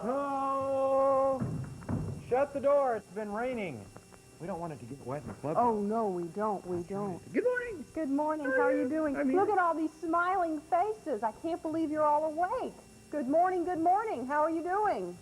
Oh! Shut the door. It's been raining. We don't want it to get wet in the club. Oh, no, we don't. We don't. Good morning. Good morning. How are you doing? Look at all these smiling faces. I can't believe you're all awake. Good morning. Good morning. How are you doing?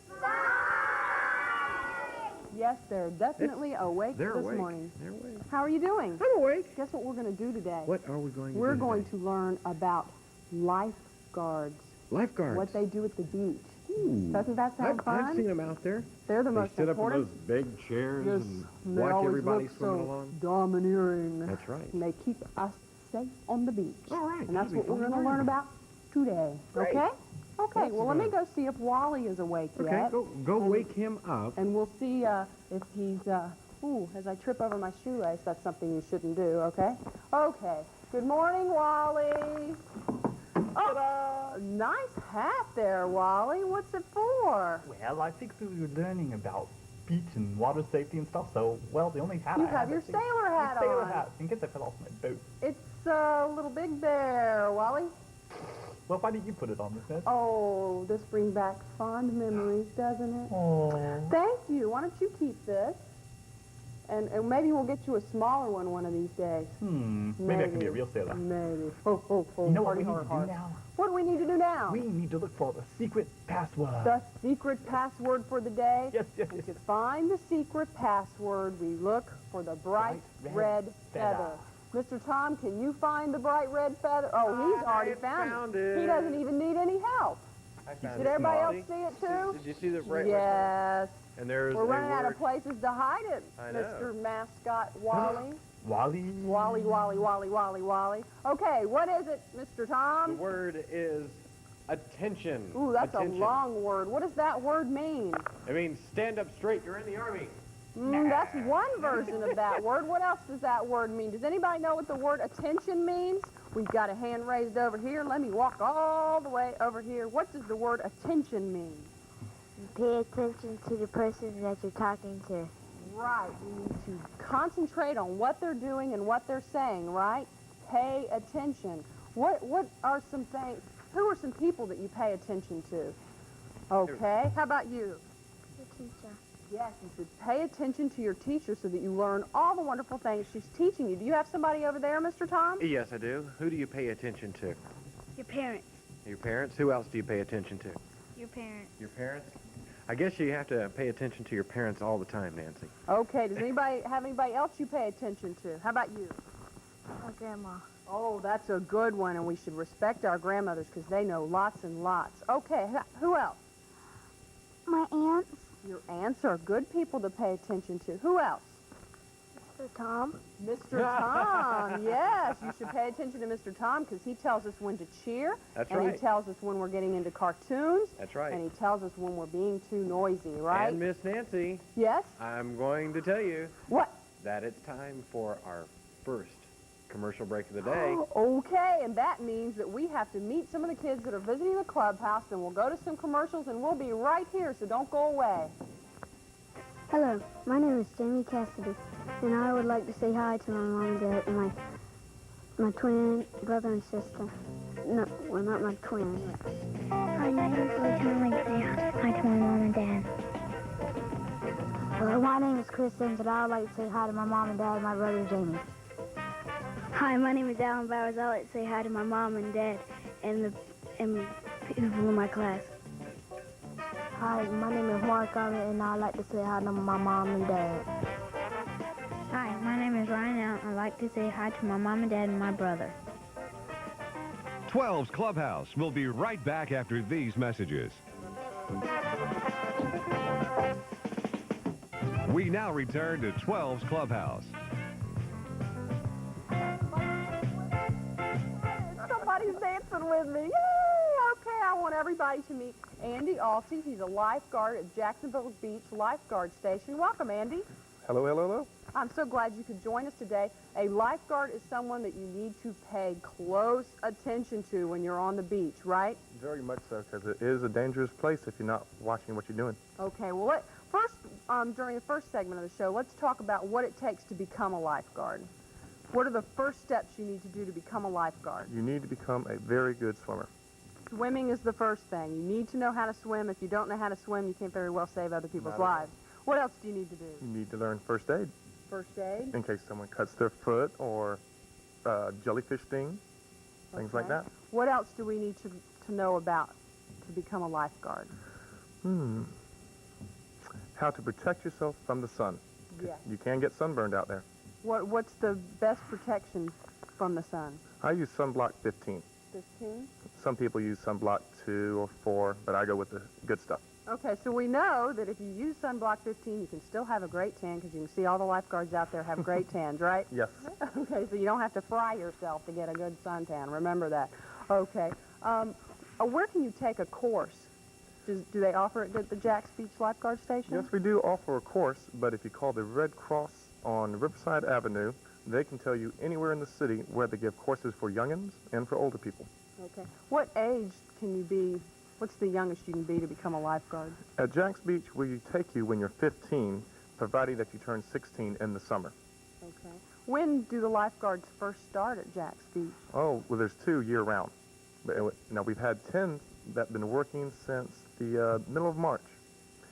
Yes, they're definitely awake this morning. They're awake. How are you doing? I'm awake. Guess what we're going to do today? What are we going to do We're today? going to learn about lifeguards. Lifeguards. What they do at the beach. Ooh. Doesn't that sound fun? I've seen them out there. They're the most sit important. up in those big chairs and they watch always everybody look swimming so along. domineering. That's right. And they keep us safe on the beach. All right. And that's what we're going to learn about today. Great. Okay? Okay, That's well, let me go see if Wally is awake yet. Okay, go wake him up. And we'll see if he's, as I trip over my shoelace, that's something you shouldn't do, okay? Okay. Good morning, Wally. Oh, nice hat there, Wally. What's it for? Well, I think we were learning about beach and water safety and stuff, so, well, the only hat You I have your sailor hat on. Sailor hat, in case I fell off my boat. It's a little big there, Wally. Well, why didn't you put it on, Miss Ned? Oh, this brings back fond memories, doesn't it? Oh. Thank you. Why don't you keep this? And maybe we'll get you a smaller one of these days. Maybe I can be a real sailor. Maybe. You know what we need to do now? What do we need to do now? We need to look for the secret password. The secret password for the day? Yes. To find the secret password, we look for the bright red feather. Mr. Tom, can you find the bright red feather? Oh, he's already found it. He doesn't even need any help. Did everybody else see it too? Did you see the bright red Yes. And there's We're running out of places to hide it, I know. Mr. Mascot Wally. Wally. Wally. Okay, what is it, Mr. Tom? The word is attention. Ooh, that's attention. a long word. What does that word mean? It means stand up straight. You're in the Army. That's one version of that word. What else does that word mean? Does anybody know what the word attention means? We've got a hand raised over here. Let me walk all the way over here. What does the word attention mean? Pay attention to the person that you're talking to. Right. You need to concentrate on what they're doing and what they're saying, right? Pay attention. What are some things, who are some people that you pay attention to? Okay. How about you? The teacher. Yes, you should pay attention to your teacher so that you learn all the wonderful things she's teaching you. Do you have somebody over there, Mr. Tom? Yes, I do. Who do you pay attention to? Your parents. Your parents? Who else do you pay attention to? Your parents. Your parents? I guess you have to pay attention to your parents all the time, Nancy. Okay, does anybody have anybody else you pay attention to? How about you? My grandma. Oh, that's a good one, and we should respect our grandmothers because they know lots and lots. Okay, who else? My aunts. Your aunts are good people to pay attention to. Who else? Mr. Tom. Mr. Tom, yes. You should pay attention to Mr. Tom because he tells us when to cheer. That's and right. He tells us when we're getting into cartoons. That's right. And he tells us when we're being too noisy, right? And Miss Nancy, Yes? I'm going to tell you What? that it's time for our first commercial break of the day. Okay, and that means that we have to meet some of the kids that are visiting the clubhouse, and we'll go to some commercials, and we'll be right here, so don't go away. Hello, my name is Jamie Cassidy, and I would like to say hi to my mom and dad and my twin brother and sister. No, well, not my twin. Hi, my name is Luke, and I'd like to say hi to my mom and dad. Hello, my name is Chris Sims, and I would like to say hi to my mom and dad and my brother Jamie. Hi, my name is Alan Bowers. I'd like to say hi to my mom and dad and people in my class. Hi, my name is Mark Armin, and I'd like to say hi to my mom and dad. Hi, my name is Ryan Allen. I'd like to say hi to my mom and dad and my brother. 12's Clubhouse will be right back after these messages. We now return to 12's Clubhouse. Somebody's dancing with me. Yay! Okay, I want everybody to meet Andy Alty. He's a lifeguard at Jacksonville Beach Lifeguard Station. Welcome, Andy. Hello. I'm so glad you could join us today. A lifeguard is someone that you need to pay close attention to when you're on the beach, right? Very much so, because it is a dangerous place if you're not watching what you're doing. Okay, well, during the first segment of the show, let's talk about what it takes to become a lifeguard. What are the first steps you need to do to become a lifeguard? You need to become a very good swimmer. Swimming is the first thing. You need to know how to swim. If you don't know how to swim, you can't very well save other people's Not at all. lives. What else do you need to do? You need to learn first aid First aid? in case someone cuts their foot or jellyfish sting, things like Okay. that. What else do we need to know about to become a lifeguard? How to protect yourself from the sun. Yes. You can get sunburned out there. What's the best protection from the sun? I use sunblock 15. 15? Some people use sunblock 2 or 4, but I go with the good stuff. Okay, so we know that if you use sunblock 15, you can still have a great tan because you can see all the lifeguards out there have great tans, right? Yes. Okay, so you don't have to fry yourself to get a good suntan. Remember that. Okay. Where can you take a course? Do they offer it at the Jacks Beach Lifeguard Station? Yes, we do offer a course, but if you call the Red Cross on Riverside Avenue, they can tell you anywhere in the city where they give courses for youngins and for older people. Okay. What age can you be? What's the youngest you can be to become a lifeguard? At Jacks Beach, we take you when you're 15, providing that you turn 16 in the summer. Okay. When do the lifeguards first start at Jacks Beach? Oh, well, there's 2 year-round. Now, we've had 10 that have been working since the middle of March,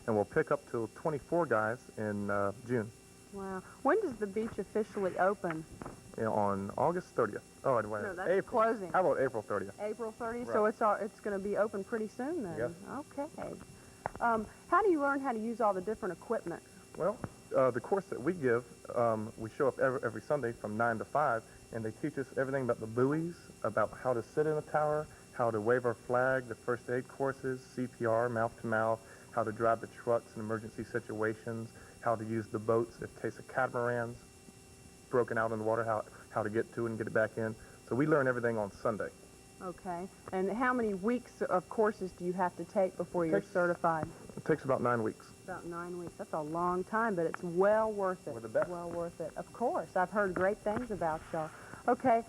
and we'll pick up till 24 guys in June. Wow. When does the beach officially open? On August 30th. Oh, wait, No, that's April. closing. How about April 30th? April 30th, Right. so it's going to be open pretty soon then. Yes. Okay. How do you learn how to use all the different equipment? Well, the course that we give, we show up every Sunday from 9 to 5, and they teach us everything about the buoys, about how to sit in a tower, how to wave our flag, the first aid courses, CPR, mouth-to-mouth, how to drive the trucks in emergency situations, how to use the boats in case of catamarans broken out in the water, how to get to it and get it back in. So we learn everything on Sunday. Okay. And how many weeks of courses do you have to take before you're certified? It takes about 9 weeks. About 9 weeks. That's a long time, but it's well worth it. We're the best. Well worth it. Of course. I've heard great things about y'all. Okay.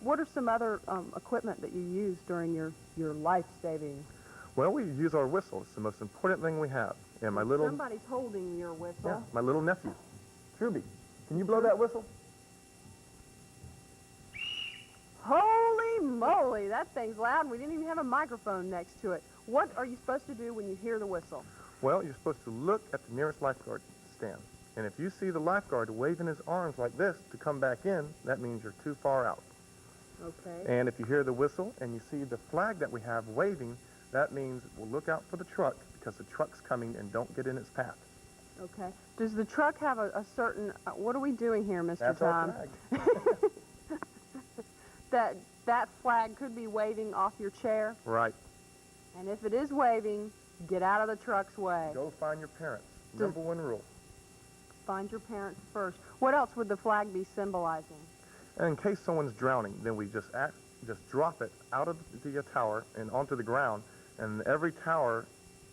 What are some other equipment that you use during your life-saving? Well, we use our whistle. It's the most important thing we have. And my little, Somebody's holding your whistle. yeah, my little nephew, Truby. Can you blow that whistle? Holy moly, that thing's loud, and we didn't even have a microphone next to it. What are you supposed to do when you hear the whistle? Well, you're supposed to look at the nearest lifeguard stand. And if you see the lifeguard waving his arms like this to come back in, that means you're too far out. Okay. And if you hear the whistle and you see the flag that we have waving, that means we'll look out for the truck because the truck's coming and don't get in its path. Okay. Does the truck have a certain, what are we doing here, Mr. That's Tom? our flag. That flag could be waving off your chair, Right. and if it is waving, get out of the truck's way. Go find your parents. Number 1 rule. Find your parents first. What else would the flag be symbolizing? And in case someone's drowning, then we just drop it out of the tower and onto the ground, and every tower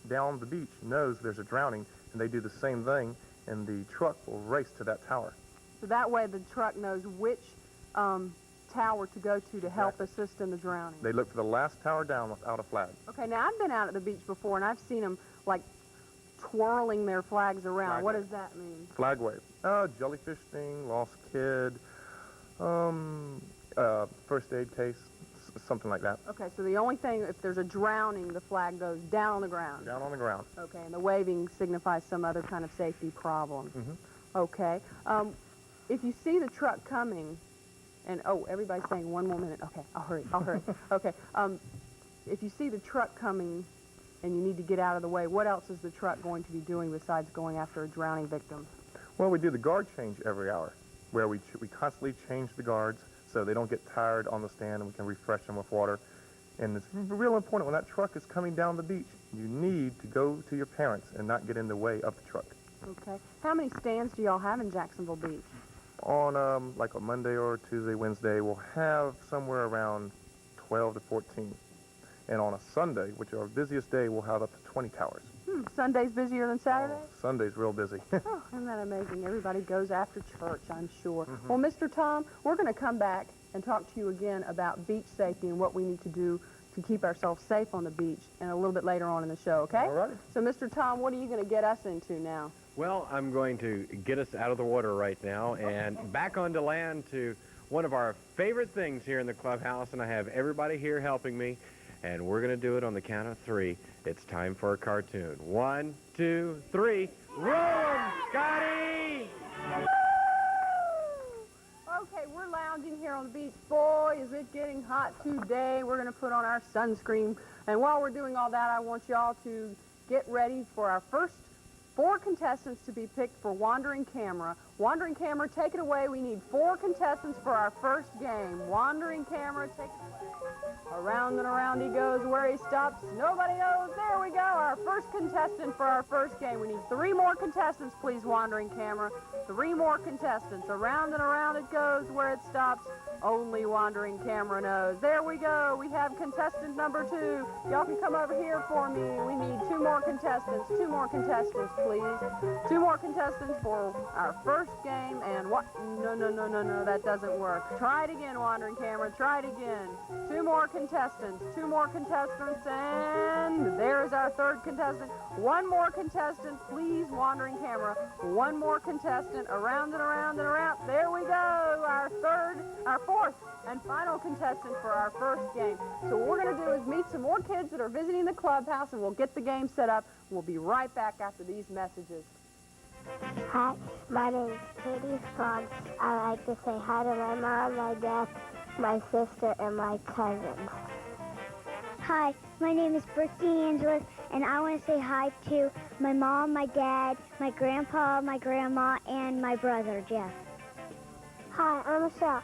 down the beach knows there's a drowning, and they do the same thing, and the truck will race to that tower. So that way the truck knows which tower to go to help assist in the drowning. They look for the last tower down without a flag. Okay, now I've been out at the beach before, and I've seen them, like, twirling their flags around. Flag What wave. does that mean? Flag wave. Jellyfish sting, lost kid, first aid case, something like that. Okay, so the only thing, if there's a drowning, the flag goes down on the ground. Down on the ground. Okay, and the waving signifies some other kind of safety problem. Mm-hmm. Okay. If you see the truck coming, and, everybody's saying 1 more minute. Okay, I'll hurry. Okay. If you see the truck coming and you need to get out of the way, what else is the truck going to be doing besides going after a drowning victim? Well, we do the guard change every hour, where we constantly change the guards so they don't get tired on the stand and we can refresh them with water. And it's real important when that truck is coming down the beach, you need to go to your parents and not get in the way of the truck. Okay. How many stands do y'all have in Jacksonville Beach? On like a Monday or Tuesday, Wednesday, we'll have somewhere around 12 to 14. And on a Sunday, which is our busiest day, we'll have up to 20 towers. Sunday's busier than Saturday? Sunday's real busy. Oh, isn't that amazing? Everybody goes after church, I'm sure. Well, Mr. Tom, we're going to come back and talk to you again about beach safety and what we need to do to keep ourselves safe on the beach and a little bit later on in the show, okay? All right. So, Mr. Tom, what are you going to get us into now? Well, I'm going to get us out of the water right now and back onto land to one of our favorite things here in the clubhouse, and I have everybody here helping me. and we're going to do it on the count of 3. It's time for a cartoon. 1, 2, 3. Roll 'em, Scotty! Okay, we're lounging here on the beach. Boy, is it getting hot today. We're going to put on our sunscreen. And while we're doing all that, I want y'all to get ready for our first 4 contestants to be picked for Wandering Camera. Wandering Camera, take it away. We need 4 contestants for our first game. Wandering Camera, take it away. Around and around he goes. Where he stops, nobody knows. There we go, our first contestant for our first game. We need 3 more contestants, please, Wandering Camera. 3 more contestants. Around and around it goes. Where it stops, only Wandering Camera knows. There we go. We have contestant number 2. Y'all can come over here for me. We need 2 more contestants. 2 more contestants, please. 2 more contestants for our first game. And what? No, that doesn't work. Try it again, Wandering Camera. Try it again. 2 more contestants. 2 more contestants. And there's our 3rd contestant. 1 more contestant, please, Wandering Camera. 1 more contestant. Around and around and around. There we go. Our 4th and final contestant for our first game. So what we're going to do is meet some more kids that are visiting the clubhouse, and we'll get the game set up. We'll be right back after these messages. Hi, my name is Katie Strong. I like to say hi to my mom, my dad, my sister, and my cousins. Hi, my name is Brittany Angeles, and I want to say hi to my mom, my dad, my grandpa, my grandma, and my brother, Jeff. Hi, I'm Michelle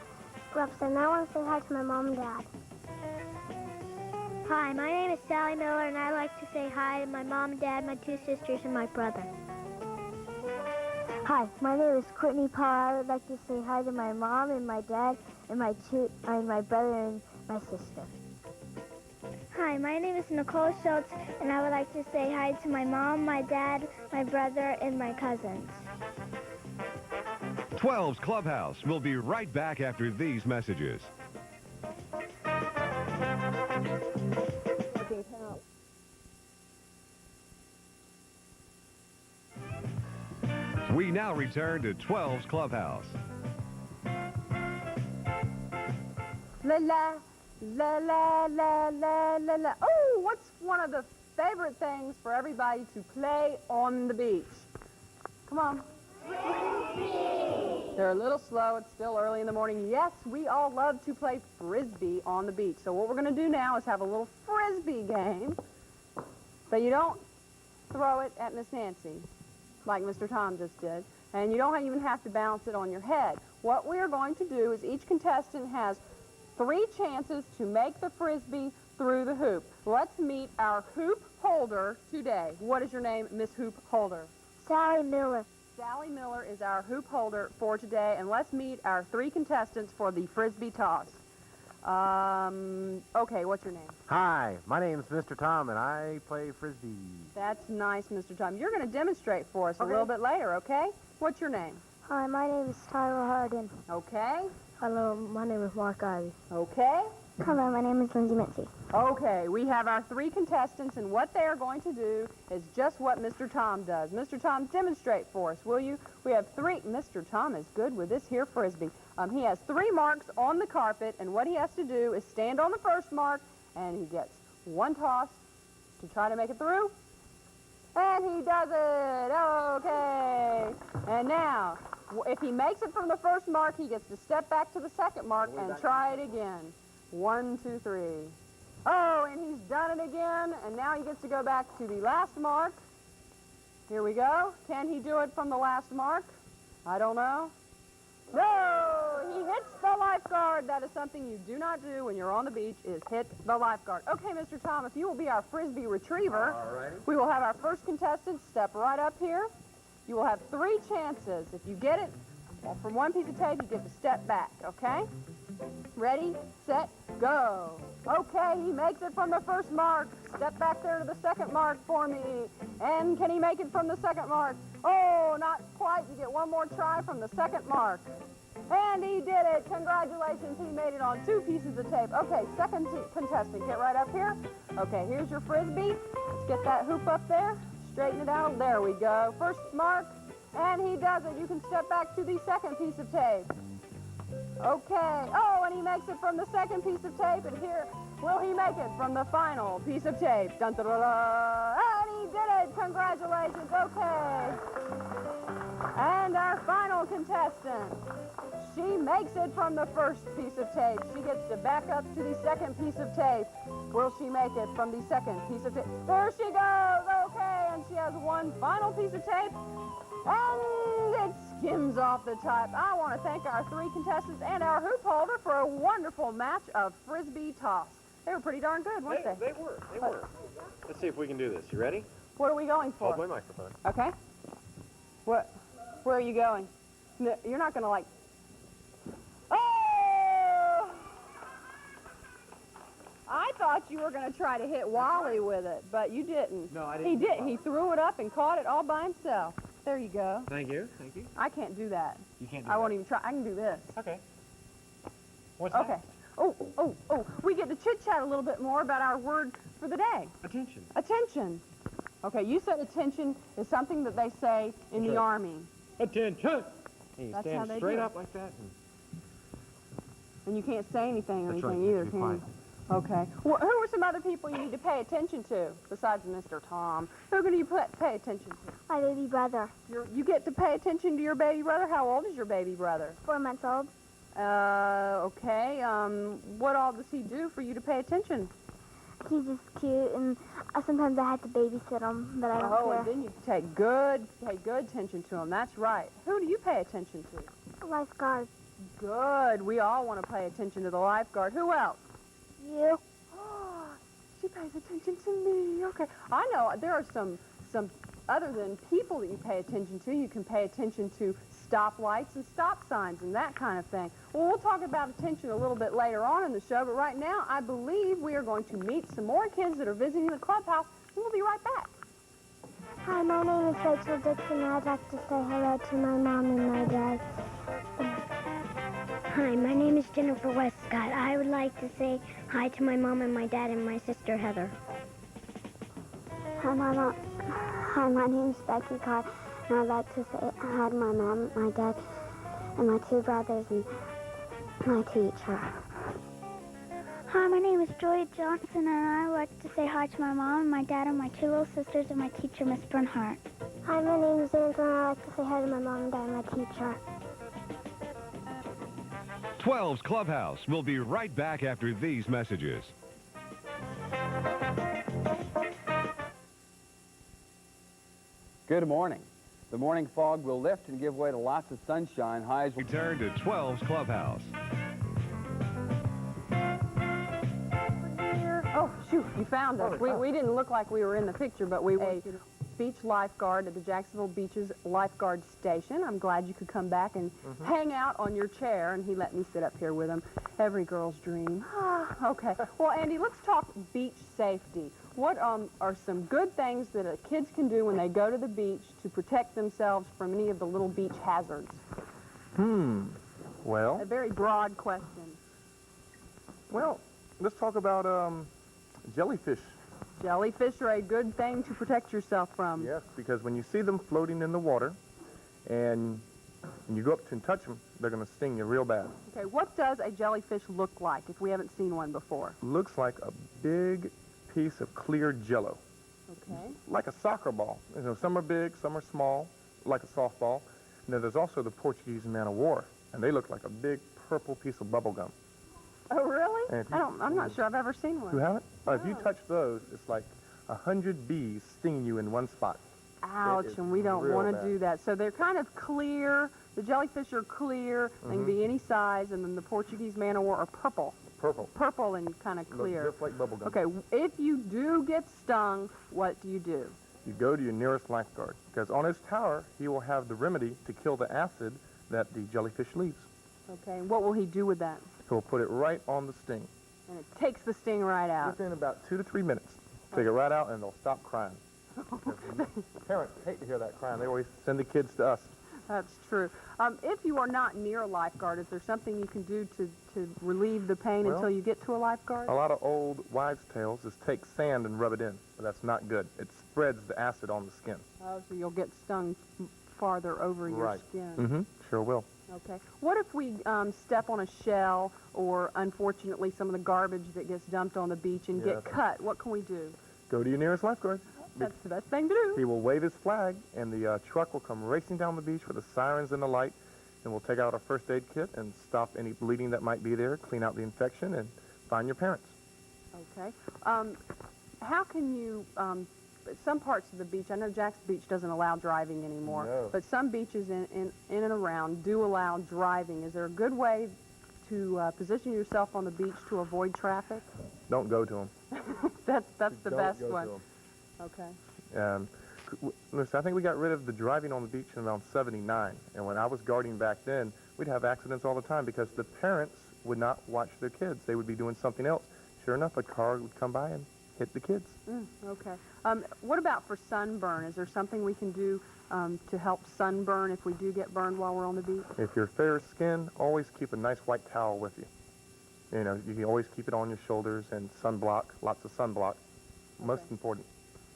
Robson, and I want to say hi to my mom and dad. Hi, my name is Sally Miller, and I like to say hi to my mom and dad, my 2 sisters, and my brother. Hi, my name is Courtney Paul. I would like to say hi to my mom and my dad and my brother and my sister. Hi, my name is Nicole Schultz, and I would like to say hi to my mom, my dad, my brother, and my cousins. 12's Clubhouse. We'll be right back after these messages. We now return to 12's Clubhouse. La la, la la la la la la. Oh, what's one of the favorite things for everybody to play on the beach? Come on. Frisbee. They're a little slow. It's still early in the morning. Yes, we all love to play Frisbee on the beach. So what we're going to do now is have a little Frisbee game. But you don't throw it at Miss Nancy, like Mr. Tom just did. And you don't even have to bounce it on your head. What we are going to do is each contestant has 3 chances to make the Frisbee through the hoop. Let's meet our hoop holder today. What is your name, Miss Hoop Holder? Sally Miller. Sally Miller is our hoop holder for today, and let's meet our 3 contestants for the Frisbee toss. Okay, what's your name? Hi, my name's Mr. Tom, and I play Frisbee. That's nice, Mr. Tom. You're going to demonstrate for us a little bit later, okay? What's your name? Hi, my name is Tyler Harden. Okay. Hello, my name is Mark Ivy. Okay. Hello, my name is Lindsay Mitzi. Okay, we have our 3 contestants, and what they are going to do is just what Mr. Tom does. Mr. Tom, demonstrate for us, will you? We have 3. Mr. Tom is good with this here Frisbee. He has 3 marks on the carpet, and what he has to do is stand on the first mark, and he gets 1 toss to try to make it through. And he does it! Okay! And now, if he makes it from the first mark, he gets to step back to the second mark and try it again. 1, 2, 3. Oh, and he's done it again, and now he gets to go back to the last mark. Here we go. Can he do it from the last mark? I don't know. No! He hits the lifeguard. That is something you do not do when you're on the beach, is hit the lifeguard. Okay, Mr. Tom, if you will be our Frisbee retriever, we will have our first contestant step right up here. You will have 3 chances. If you get it from 1 piece of tape, you get to step back, okay? Ready, set, go. Okay, he makes it from the first mark. Step back there to the second mark for me. And can he make it from the second mark? Oh, not quite. You get 1 more try from the second mark. And he did it. Congratulations. He made it on 2 pieces of tape. Okay, second contestant, get right up here. Okay, here's your Frisbee. Let's get that hoop up there. Straighten it out. There we go. First mark. And he does it. You can step back to the second piece of tape. Okay. Oh, and he makes it from the second piece of tape. And here, Will he make it from the final piece of tape? Dun, dun, dun, dun. And he did it! Congratulations, okay. And our final contestant. She makes it from the first piece of tape. She gets to back up to the second piece of tape. Will she make it from the second piece of tape? There she goes, okay, and she has one final piece of tape, and it skims off the top. I want to thank our 3 contestants and our hoop holder for a wonderful match of Frisbee toss. They were pretty darn good, weren't they? They were. Let's see if we can do this. You ready? What are we going for? Hold my microphone. Okay. Where are you going? No, you're not going to like... Oh! I thought you were going to try to hit Wally with it, but you didn't. No, I didn't. He did. He threw it up and caught it all by himself. There you go. Thank you. Thank you. I can't do that. You can't do I that. won't even try. I can do this. Okay. What's Okay. next? Oh. We get to chit-chat a little bit more about our word for the day. Attention. Attention. Okay, you said attention is something that they say in the Army. Attention. And you That's how stand they straight do it. up like that. And you can't say anything or That's anything right. either, Be can quiet. you? Okay. Well, who are some other people you need to pay attention to besides Mr. Tom? Who can you pay attention to? My baby brother, You get to pay attention to your baby brother? How old is your baby brother? 4 months old. Okay. What all does he do for you to pay attention? He's just cute, and sometimes I have to babysit him, but I don't Oh, care. and then you take good attention to him. That's right. Who do you pay attention to? Lifeguard. Good. We all want to pay attention to the lifeguard. Who else? You. She pays attention to me. Okay. I know there are some other than people that you pay attention to. You can pay attention to stoplights and stop signs and that kind of thing. Well, we'll talk about attention a little bit later on in the show, but right now I believe we are going to meet some more kids that are visiting the clubhouse, and we'll be right back. Hi, my name is Rachel Dixon, and I'd like to say hello to my mom and my dad. Hi, my name is Jennifer Westcott. I would like to say hi to my mom and my dad and my sister Heather. Hi, my name is Becky Carr, and I'd like to say hi to my mom, my dad, and my 2 brothers, and my teacher. Hi, my name is Joy Johnson, and I would like to say hi to my mom and my dad and my 2 little sisters and my teacher, Miss Bernhardt. Hi, my name is Angela, and I'd like to say hi to my mom and dad and my teacher. 12's Clubhouse. We'll be right back after these messages. Good morning. The morning fog will lift and give way to lots of sunshine. Highs will Return to 12's Clubhouse. Oh, shoot, you found us. We didn't look like we were in the picture, but we were a beach lifeguard at the Jacksonville Beaches lifeguard station. I'm glad you could come back and hang out on your chair, and he let me sit up here with him. Every girl's dream. Okay. Well, Andy, let's talk beach safety. What are some good things that kids can do when they go to the beach to protect themselves from any of the little beach hazards? Well, A very broad question. let's talk about jellyfish. Jellyfish are a good thing to protect yourself from. Yes, because when you see them floating in the water and you go up and touch them, they're going to sting you real bad. Okay, what does a jellyfish look like if we haven't seen one before? Looks like a big piece of clear jello, Okay. like a soccer ball. You know, some are big, some are small, like a softball. And then there's also the Portuguese man of war, and they look like a big purple piece of bubble gum. Oh, really? And if you- I'm not sure I've ever seen one. You haven't? If you touch those, it's like 100 bees stinging you in one spot. Ouch, It is and we don't real want to bad. do that. So they're kind of clear. The jellyfish are clear. They can be any size, and then the Portuguese man of war are purple. Purple. Purple and kind of Look clear. just like bubble gum. Okay, if you do get stung, what do you do? You go to your nearest lifeguard, because on his tower, he will have the remedy to kill the acid that the jellyfish leaves. Okay, and what will he do with that? He'll put it right on the sting. And it takes the sting right out. Within about 2 to 3 minutes. Take it right out, and they'll stop crying. Parents hate to hear that crying. They always send the kids to us. That's true. If you are not near a lifeguard, is there something you can do to relieve the pain Well, until you get to a lifeguard? A lot of old wives' tales is take sand and rub it in, but that's not good. It spreads the acid on the skin. Oh, so you'll get stung farther over your Right. skin. Mm-hmm. Sure will. Okay. What if we step on a shell or, unfortunately, some of the garbage that gets dumped on the beach and get cut? What can we do? Go to your nearest lifeguard. That's the best thing to do. He will wave his flag, and the truck will come racing down the beach with the sirens and the light, and we'll take out our first aid kit and stop any bleeding that might be there, clean out the infection, and find your parents. Okay. How can you, some parts of the beach, I know Jack's Beach doesn't allow driving anymore, No. but some beaches in and around do allow driving. Is there a good way to position yourself on the beach to avoid traffic? Don't go to him. That's the Don't best go to one. 'em. Okay. Listen, I think we got rid of the driving on the beach in around 79, and when I was guarding back then, we'd have accidents all the time because the parents would not watch their kids. They would be doing something else. Sure enough, a car would come by and hit the kids. Okay. What about for sunburn? Is there something we can do to help sunburn if we do get burned while we're on the beach? If you're fair skinned, always keep a nice white towel with you. You know, you can always keep it on your shoulders, and sunblock, lots of sunblock. Most important.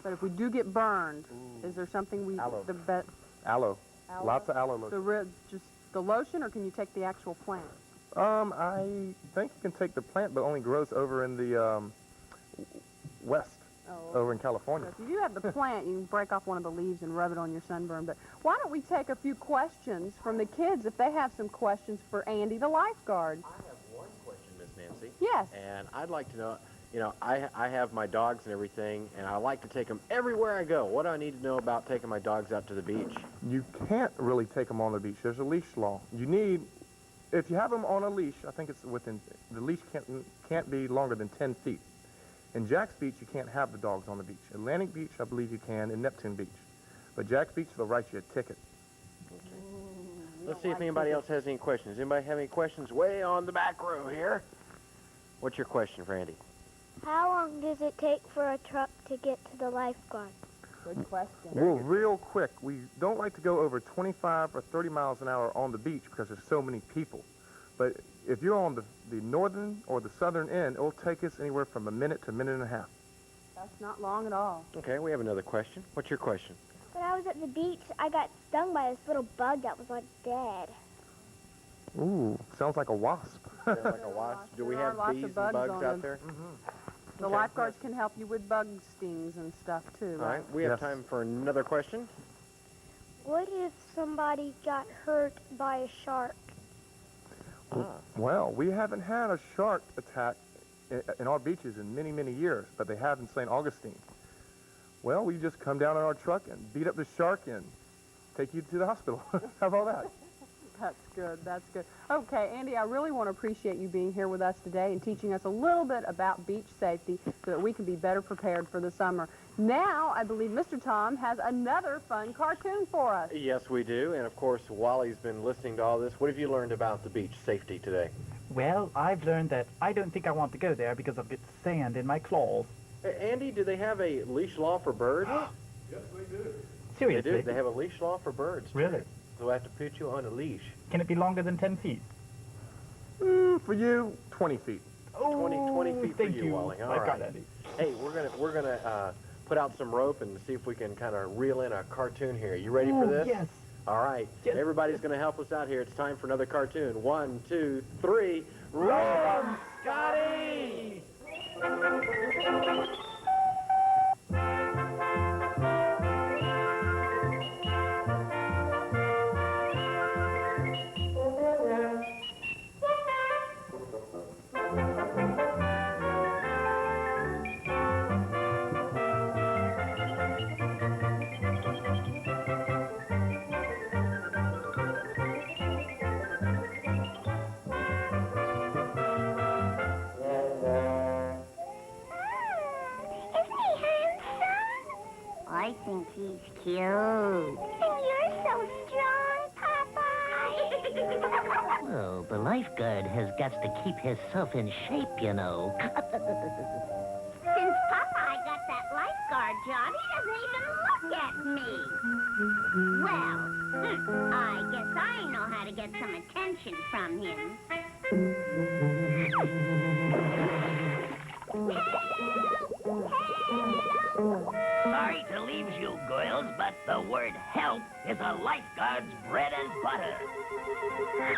But if we do get burned, is there something we... Aloe. Aloe? Lots of aloe lotion. Just the lotion, or can you take the actual plant? I think you can take the plant, but it only grows over in the west, over in California. So if you do have the plant, you can break off one of the leaves and rub it on your sunburn. But why don't we take a few questions from the kids if they have some questions for Andy, the lifeguard? I have one question, Miss Nancy. Yes. And I'd like to know, you know, I have my dogs and everything, and I like to take them everywhere I go. What do I need to know about taking my dogs out to the beach? You can't really take them on the beach. There's a leash law. You need, if you have them on a leash, I think it's within, the leash can't be longer than 10 feet. In Jack's Beach, you can't have the dogs on the beach. Atlantic Beach, I believe you can, and Neptune Beach. But Jack's Beach, they'll write you a ticket. Let's see if anybody else has any questions. Anybody have any questions way on the back row here? What's your question for Andy? How long does it take for a truck to get to the lifeguard? Good question. Well, real quick, we don't like to go over 25 or 30 miles an hour on the beach because there's so many people. But if you're on the northern or the southern end, it'll take us anywhere from a minute to a minute and a half. That's not long at all. Okay, we have another question. What's your question? When I was at the beach, I got stung by this little bug that was like dead. Ooh, sounds like a wasp. Sounds like a wasp. Do we There are have lots bees of and bugs bugs on out them. there? The lifeguards can help you with bug stings and stuff, too. All right, we have time for another question. What if somebody got hurt by a shark? Well, we haven't had a shark attack in our beaches in many, many years, but they have in St. Augustine. Well, we just come down in our truck and beat up the shark and take you to the hospital. How about that? That's good. That's good. Okay, Andy, I really want to appreciate you being here with us today and teaching us a little bit about beach safety so that we can be better prepared for the summer. Now, I believe Mr. Tom has another fun cartoon for us. Yes, we do. And, of course, Wally's been listening to all this. What have you learned about the beach safety today? Well, I've learned that I don't think I want to go there because of the sand in my claws. Andy, do they have a leash law for birds? Yes, we do. Seriously? They do. They have a leash law for birds. Really? So I have to put you on a leash. Can it be longer than 10 feet? For you, 20 feet. Oh, 20 feet for thank you, Wally. All I right. got Andy. Hey, we're gonna put out some rope and see if we can kind of reel in a cartoon here. You ready for this? Yes. All right. Yes. Everybody's gonna help us out here. It's time for another cartoon. 1, 2, 3. Roll 'em, Scotty! I think he's cute. And you're so strong, Papa. Well, the lifeguard has got to keep himself in shape, you know. Since Popeye got that lifeguard job, he doesn't even look at me. Well, I guess I know how to get some attention from him. Sorry to leave you, girls, but The word help is a lifeguard's bread and butter. Isn't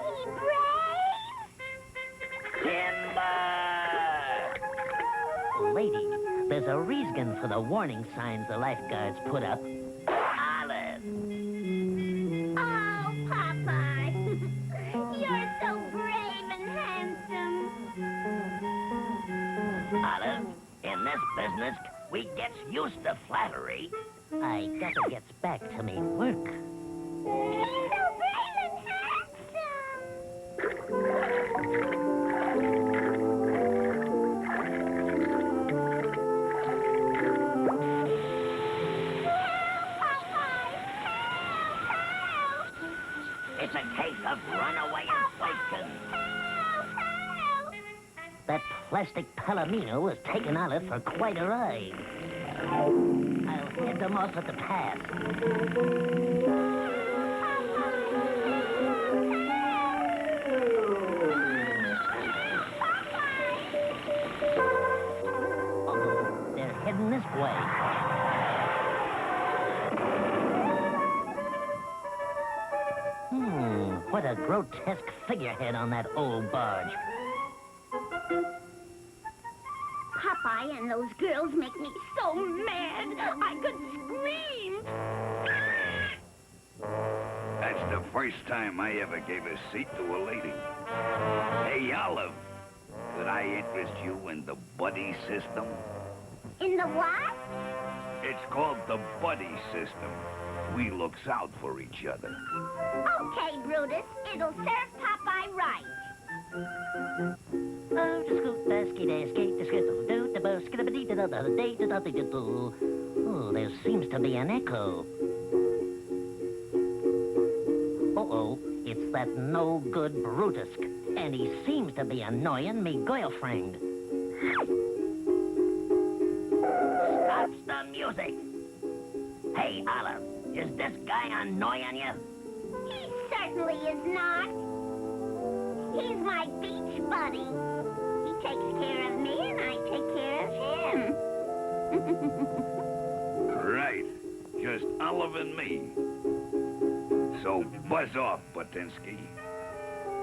he brave? Timber! Lady, there's a reason for the warning signs the lifeguards put up. Olive! Oh, Popeye. You're so brave and handsome. Olive, in this business, we gets used to flattery. I gotta get back to me work. He's so brave and It's a case of runaway inflation. That plastic palomino has taken Olive for quite a ride. I'll head them off at the pass. Uh-oh, they're heading this way. What a grotesque figurehead on that old barge. Popeye and those girls make me so mad, I could scream. That's the first time I ever gave a seat to a lady. Hey, Olive, could I interest you in the buddy system? In the what? It's called the buddy system. We looks out for each other. Okay, Brutus, it'll serve Popeye right. Oh, there seems to be an echo. Uh-oh, it's that no-good Brutus, and he seems to be annoying me girlfriend. Stops the music. Hey, Olive, is this guy annoying you? He certainly is not. He's my beach buddy. He takes care of me and I take care of him. Right. Just Olive and me. So buzz off, Batinsky.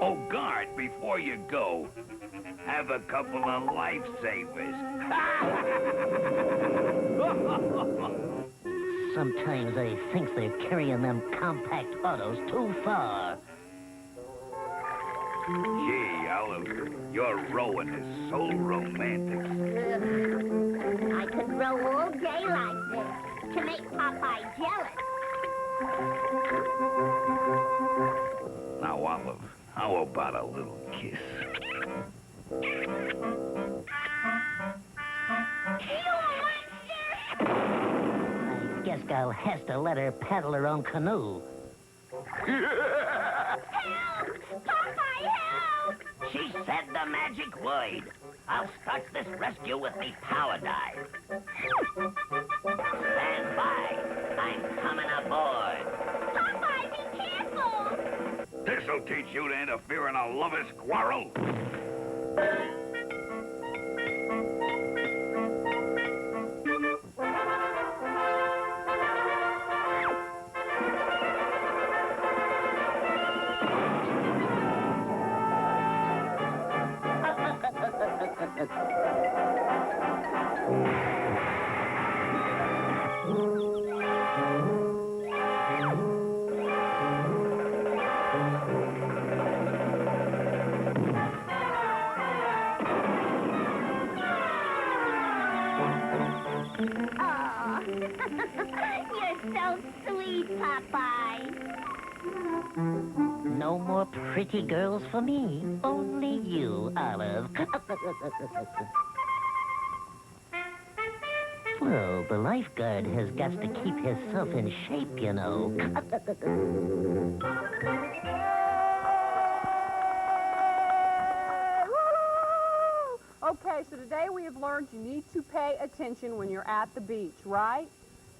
Oh, guard, before you go, have a couple of lifesavers. Sometimes I think they're carrying them compact autos too far. Gee, Olive, your rowing is so romantic. I could row all day like this to make Popeye jealous. Now, Olive, how about a little kiss? I guess I'll have to let her paddle her own canoe. Help! Popeye, help! She said the magic word. I'll start this rescue with me power dive. Stand by. I'm coming aboard. Popeye, be careful! This'll teach you to interfere in a lover's quarrel. Aw, you're so sweet, Popeye. No more pretty girls for me. Only you, Olive. Well, the lifeguard has got to keep himself in shape, you know. Okay, so today we have learned you need to pay attention when you're at the beach, right?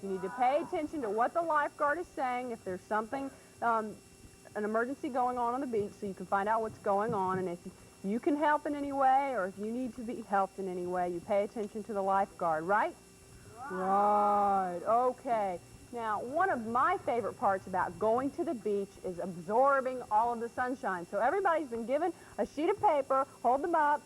You need to pay attention to what the lifeguard is saying if there's something, an emergency going on the beach, so you can find out what's going on. And if you can help in any way or if you need to be helped in any way, you pay attention to the lifeguard, right? Right, okay. Now, one of my favorite parts about going to the beach is absorbing all of the sunshine. So everybody's been given a sheet of paper, hold them up,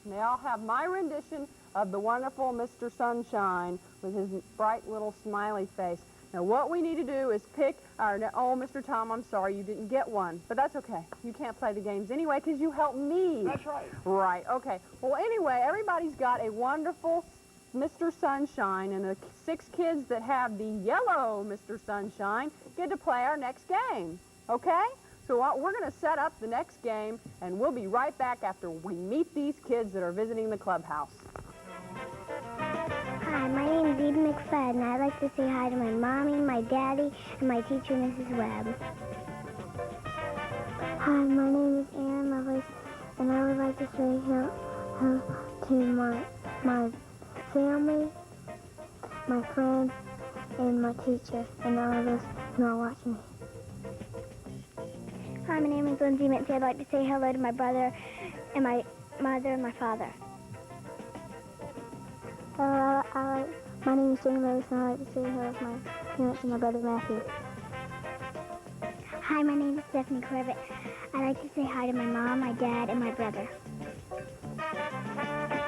and they all have my rendition of the wonderful Mr. Sunshine with his bright little smiley face. Now, what we need to do is pick our, oh, Mr. Tom, I'm sorry, you didn't get one, but that's okay. You can't play the games anyway because you helped me. That's right. Right, okay. Well, anyway, everybody's got a wonderful Mr. Sunshine, and the 6 kids that have the yellow Mr. Sunshine get to play our next game, okay? So we're going to set up the next game, and we'll be right back after we meet these kids that are visiting the clubhouse. Hi, my name is Eden McFadden, and I'd like to say hi to my mommy, my daddy, and my teacher, Mrs. Webb. Hi, my name is Aaron Lovelace, and I would like to say hello to my family, my friends, and my teacher, and all of those who are watching me. Hi, my name is Lindsay Mincy. I'd like to say hello to my brother and my mother and my father. My name is Jane Lewis, and I'd like to say hello to my parents and my brother Matthew. Hi, my name is Stephanie Corbett. I'd like to say hi to my mom, my dad, and my brother.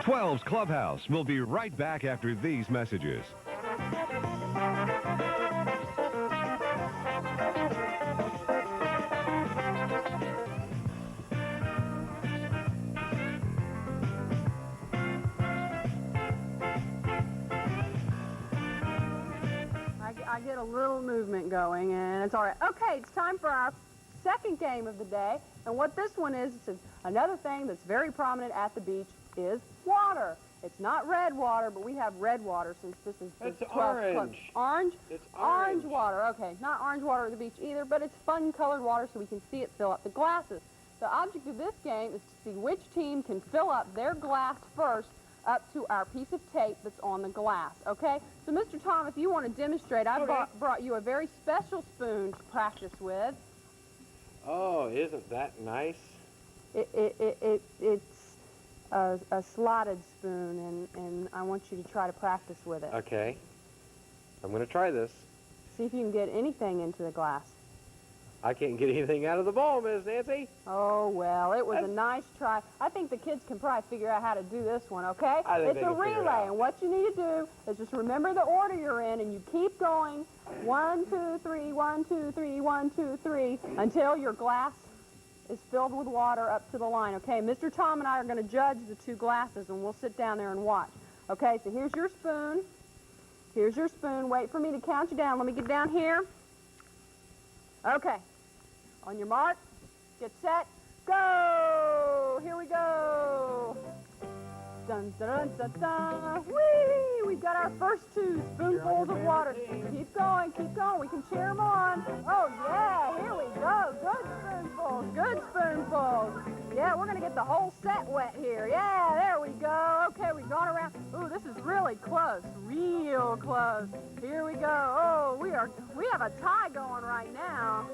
12's Clubhouse will be right back after these messages. I get a little movement going, and it's all right. Okay, it's time for our second game of the day, and what this one is, it's another thing that's very prominent at the beach is water. It's not red water, but we have red water since this is the 12th club. Orange? It's orange water. Okay, not orange water at the beach either, but it's fun-colored water so we can see it fill up the glasses. The object of this game is to see which team can fill up their glass first up to our piece of tape that's on the glass, okay? So, Mr. Tom, if you want to demonstrate, I brought you a very special spoon to practice with. Oh, isn't that nice? It's a slotted spoon, and I want you to try to practice with it. Okay. I'm going to try this. See if you can get anything into the glass. I can't get anything out of the bowl, Miss Nancy. Oh, well, it was a nice try. I think the kids can probably figure out how to do this one, okay? I think it's a relay, and what you need to do is just remember the order you're in, and you keep going 1, 2, 3, 1, 2, 3, 1, 2, 3, until your glass is filled with water up to the line, okay? Mr. Tom and I are going to judge the 2 glasses, and we'll sit down there and watch. Okay, so here's your spoon. Here's your spoon. Wait for me to count you down. Let me get down here. Okay. On your mark, get set, go! Here we go! Dun, dun, dun, dun, dun. Whee! We've got our first 2 spoonfuls of water. Keep going, keep going. We can cheer them on. Oh, yeah, here we go. Good spoonfuls, good spoonfuls. Yeah, we're going to get the whole set wet here. Yeah, there we go. Okay, we've gone around. Ooh, this is really close, real close. Here we go. Oh, we have a tie going right now.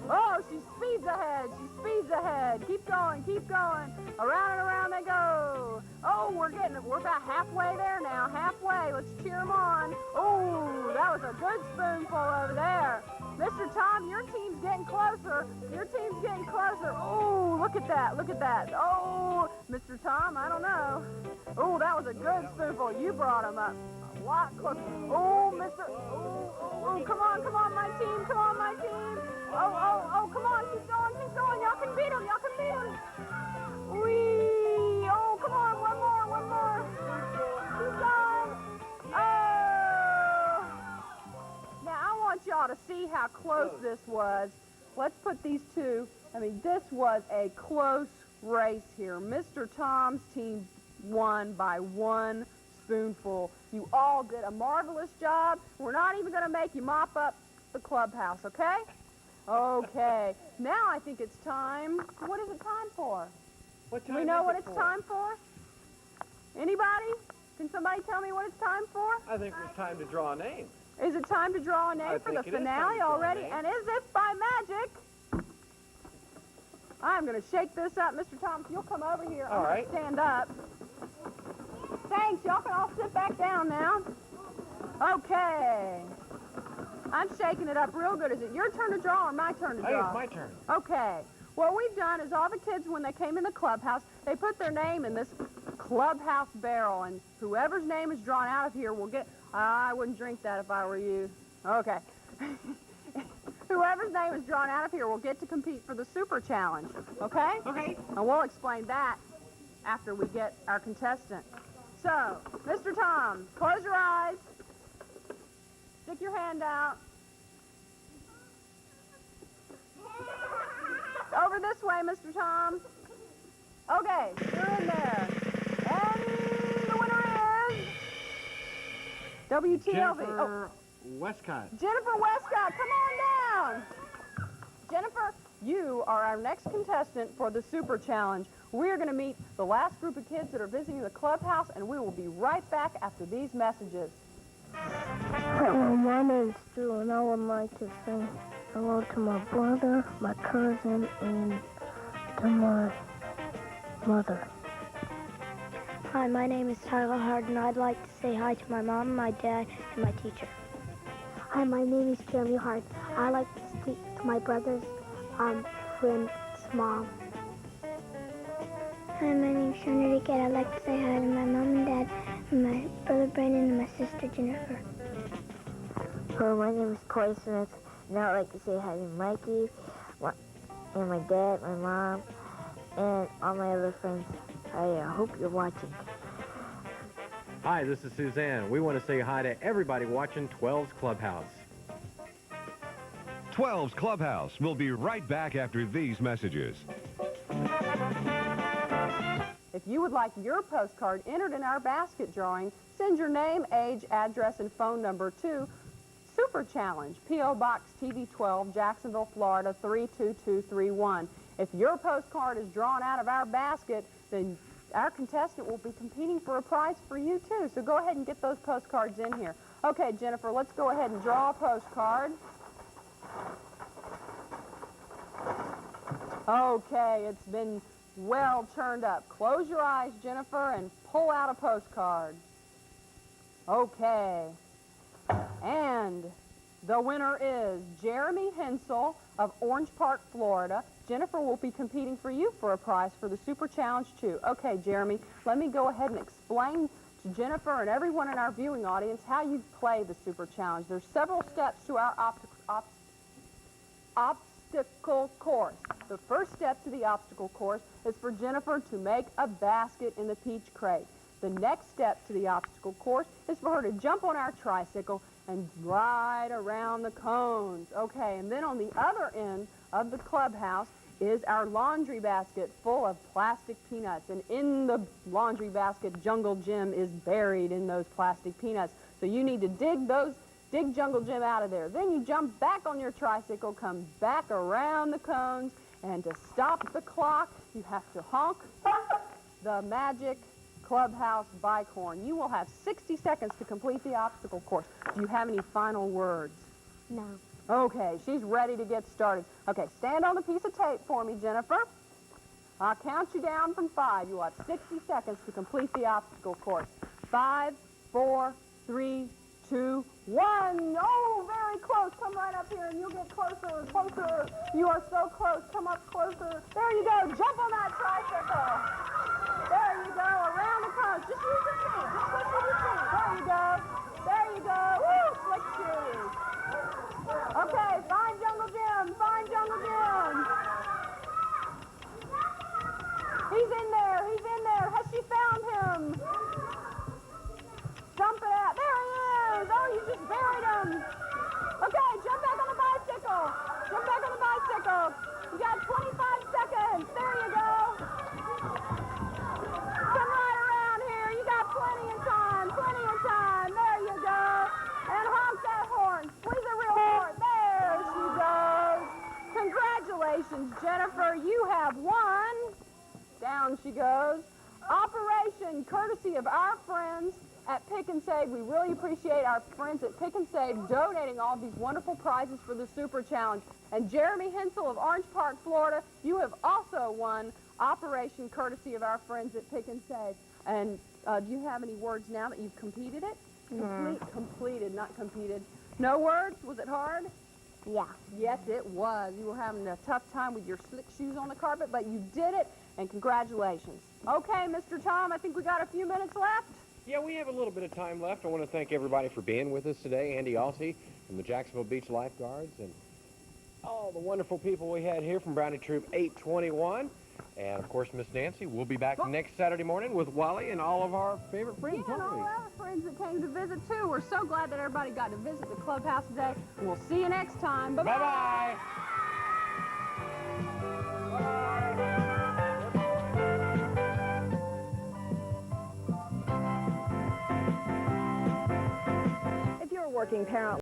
Oh, she speeds ahead. She speeds ahead. Keep going, keep going. Around and around they go. Oh, we're about halfway there now. Halfway. Let's cheer them on. Oh, that was a good spoonful over there. Mr. Tom, your team's getting closer. Your team's getting closer. Oh, look at that. Look at that. Oh, Mr. Tom, I don't know. Oh, that was a good spoonful. You brought him up a lot closer. Oh, Mr. Oh, come on, my team. Come on, my team. Oh, come on. Keep going, keep going. Y'all can beat him. Y'all can beat him. Whee. Oh, come on. One more. Keep going. Oh. Now, I want y'all to see how close this was. Let's put these 2. I mean, this was a close race here. Mr. Tom's team won by 1 spoonful. You all did a marvelous job. We're not even going to make you mop up the clubhouse, okay? Okay. Now I think it's time. What is it time for? What time Do we know what it's time for? Anybody? Can somebody tell me what it's time for? I think it's time to draw a name. Is it time to draw a name for the finale already? And is this by magic? I'm going to shake this up. Mr. Thomas, you'll come over here. All right. Stand up. Thanks. Y'all can all sit back down now. Okay. I'm shaking it up real good. Is it your turn to draw or my turn to draw? It's my turn. Okay. What we've done is all the kids, when they came in the clubhouse, they put their name in this clubhouse barrel, and whoever's name is drawn out of here will get... I wouldn't drink that if I were you. Okay. Whoever's name is drawn out of here will get to compete for the Super Challenge, okay? Okay. And we'll explain that after we get our contestant. So, Mr. Tom, close your eyes. Stick your hand out. Over this way, Mr. Tom. Okay, you're in there. And the winner is... WTLV. Jennifer Westcott. Jennifer Westcott, come on down. Jennifer, you are our next contestant for the Super Challenge. We are going to meet the last group of kids that are visiting the clubhouse, and we will be right back after these messages. My name is Stu, and I would like to say hello to my brother, my cousin, and to my mother. Hi, my name is Tyler Hart, and I'd like to say hi to my mom, my dad, and my teacher. Hi, my name is Jeremy Hart. I'd like to speak to my brother's friend's mom. Hi, my name is Sean Enrique. I'd like to say hi to my mom and dad, and my brother Brandon, and my sister Jennifer. Hello, my name is Corey Smith, and I'd like to say hi to Mikey, and my dad, my mom, and all my other friends. I hope you're watching. Hi, this is Suzanne. We want to say hi to everybody watching 12's Clubhouse. 12's Clubhouse. We'll be right back after these messages. If you would like your postcard entered in our basket drawing, send your name, age, address, and phone number to Super Challenge, P.O. Box TV 12, Jacksonville, Florida 32231. If your postcard is drawn out of our basket, then our contestant will be competing for a prize for you, too. So go ahead and get those postcards in here. Okay, Jennifer, let's go ahead and draw a postcard. Okay, it's been well turned up. Close your eyes, Jennifer, and pull out a postcard. Okay. And the winner is Jeremy Hensel of Orange Park, Florida. Jennifer will be competing for you for a prize for the Super Challenge, too. Okay, Jeremy, let me go ahead and explain to Jennifer and everyone in our viewing audience how you play the Super Challenge. There's several steps to our obstacle course. The first step to the obstacle course is for Jennifer to make a basket in the peach crate. The next step to the obstacle course is for her to jump on our tricycle and ride around the cones. Okay, and then on the other end of the clubhouse is our laundry basket full of plastic peanuts. And in the laundry basket, Jungle Jim is buried in those plastic peanuts. So you need to dig Jungle Jim out of there. Then you jump back on your tricycle, come back around the cones, and to stop the clock, you have to honk the magic clubhouse bike horn. You will have 60 seconds to complete the obstacle course. Do you have any final words? No. Okay, she's ready to get started. Okay, stand on the piece of tape for me, Jennifer. I'll count you down from 5. You will have 60 seconds to complete the obstacle course. 5, 4, 3, 2, 1. Oh, very close. Come right up here and you'll get closer and closer. You are so close. Come up closer. There you go. Jump on that tricycle. There you go. Around the cones. Just use your feet. Just push with your feet. There you go. There you go. Woo, slick shoes. Okay, find Jungle Jim. Find Jungle Jim. He's in there. He's in there. Has she found him? Dump it out. There he is. Oh, you just buried him. Okay, jump back on the bicycle. Jump back on the bicycle. You got 25 seconds. There you go. Come right around here. You got plenty of time. Plenty of time. There you go. And honk that horn. Squeeze it real hard. There she goes. Congratulations, Jennifer. You have won. Down she goes. Operation courtesy of our friends at Pick and Save. We really appreciate our friends at Pick and Save donating all these wonderful prizes for the Super Challenge. And Jeremy Hensel of Orange Park, Florida, you have also won Operation courtesy of our friends at Pick and Save. And do you have any words now that you've competed it? Completed, not competed. No words? Was it hard? Yeah. Yes, it was. You were having a tough time with your slick shoes on the carpet, but you did it, and congratulations. Okay, Mr. Tom, I think we got a few minutes left. Yeah, we have a little bit of time left. I want to thank everybody for being with us today. Andy Alsey from the Jacksonville Beach Lifeguards and all the wonderful people we had here from Brownie Troop 821. And, of course, Miss Nancy, we'll be back next Saturday morning with Wally and all of our favorite friends, Yeah, and all our other friends that came to visit, too. We're so glad that everybody got to visit the clubhouse today. We'll see you next time. Bye-bye. Bye-bye. If you're a working parent,